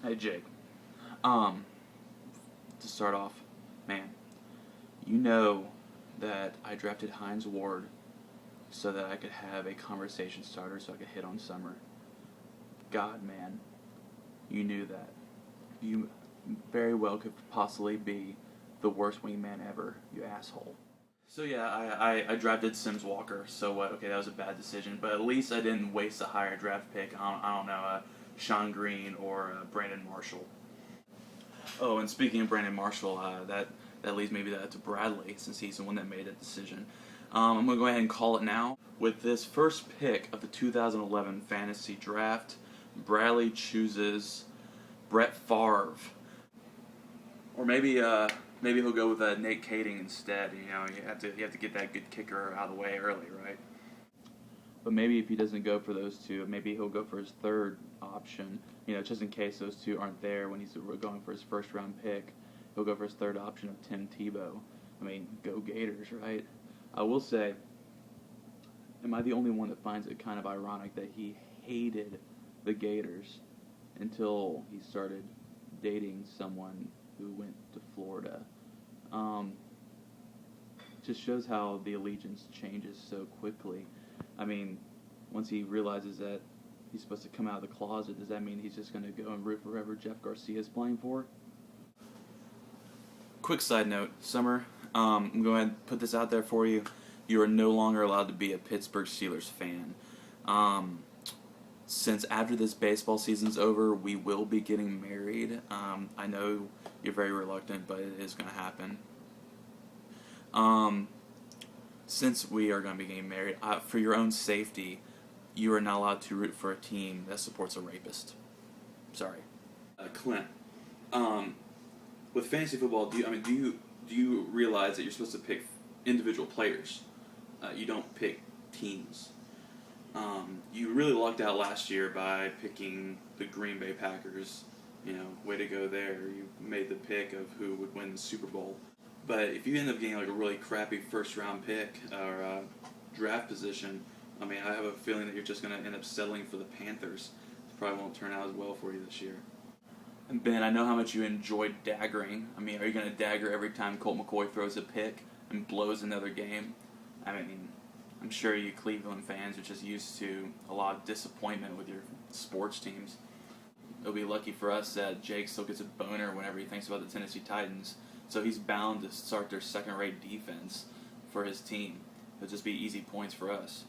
Hey Jake. To start off, man, you know that I drafted Hines Ward so that I could have a conversation starter so I could hit on Summer. God, man, you knew that. You very well could possibly be the worst wingman ever, you asshole. So yeah, I drafted Sims Walker. So what? Okay, that was a bad decision, but at least I didn't waste a higher draft pick. I don't know, Sean Green or Brandon Marshall. Oh, and speaking of Brandon Marshall, that leads maybe to Bradley since he's the one that made that decision. I'm gonna go ahead and call it now. With this first pick of the 2011 fantasy draft, Bradley chooses Brett Favre, or maybe he'll go with Nate Kading instead. You know, you have to get that good kicker out of the way early, right? But maybe if he doesn't go for those two, maybe he'll go for his third option. You know, just in case those two aren't there when he's going for his first round pick, he'll go for his third option of Tim Tebow. I mean, go Gators, right? I will say, am I the only one that finds it kind of ironic that he hated the Gators until he started dating someone who went to Florida? Just shows how the allegiance changes so quickly. I mean, once he realizes that he's supposed to come out of the closet, does that mean he's just going to go and root for whoever Jeff Garcia is playing for? Quick side note, Summer, I'm going to put this out there for you. You are no longer allowed to be a Pittsburgh Steelers fan. Since after this baseball season's over, we will be getting married. I know you're very reluctant, but it is going to happen. Since we are going to be getting married, for your own safety, you are not allowed to root for a team that supports a rapist. Sorry. Clint, with fantasy football, do you realize that you're supposed to pick individual players? You don't pick teams. You really lucked out last year by picking the Green Bay Packers. You know, way to go there. You made the pick of who would win the Super Bowl. But if you end up getting like a really crappy first round pick or draft position, I mean, I have a feeling that you're just going to end up settling for the Panthers. It probably won't turn out as well for you this year. And Ben, I know how much you enjoyed daggering. I mean, are you going to dagger every time Colt McCoy throws a pick and blows another game? I mean, I'm sure you Cleveland fans are just used to a lot of disappointment with your sports teams. It'll be lucky for us that Jake still gets a boner whenever he thinks about the Tennessee Titans. So he's bound to start their second-rate defense for his team. It'll just be easy points for us.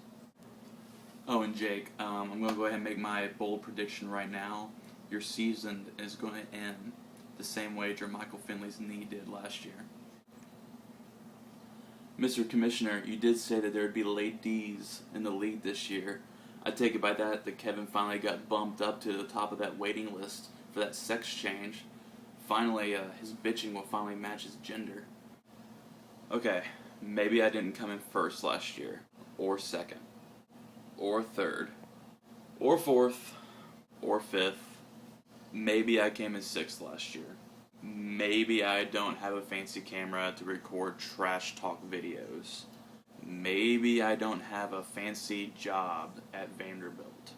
Oh, and Jake, I'm going to go ahead and make my bold prediction right now. Your season is going to end the same way Jermichael Finley's knee did last year. Mr. Commissioner, you did say that there would be ladies in the league this year. I take it by that Kevin finally got bumped up to the top of that waiting list for that sex change. Finally, his bitching will finally match his gender. Okay, maybe I didn't come in first last year, or second, or third, or fourth, or fifth. Maybe I came in sixth last year. Maybe I don't have a fancy camera to record trash talk videos. Maybe I don't have a fancy job at Vanderbilt.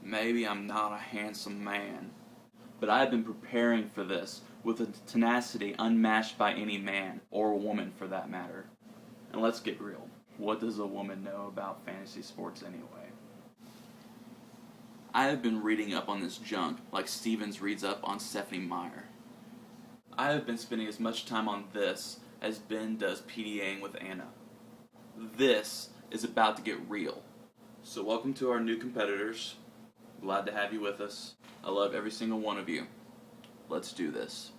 Maybe I'm not a handsome man. But I have been preparing for this with a tenacity unmatched by any man, or woman for that matter. And let's get real. What does a woman know about fantasy sports anyway? I have been reading up on this junk like Stevens reads up on Stephanie Meyer. I have been spending as much time on this as Ben does PDAing with Anna. This is about to get real. So welcome to our new competitors. Glad to have you with us. I love every single one of you. Let's do this.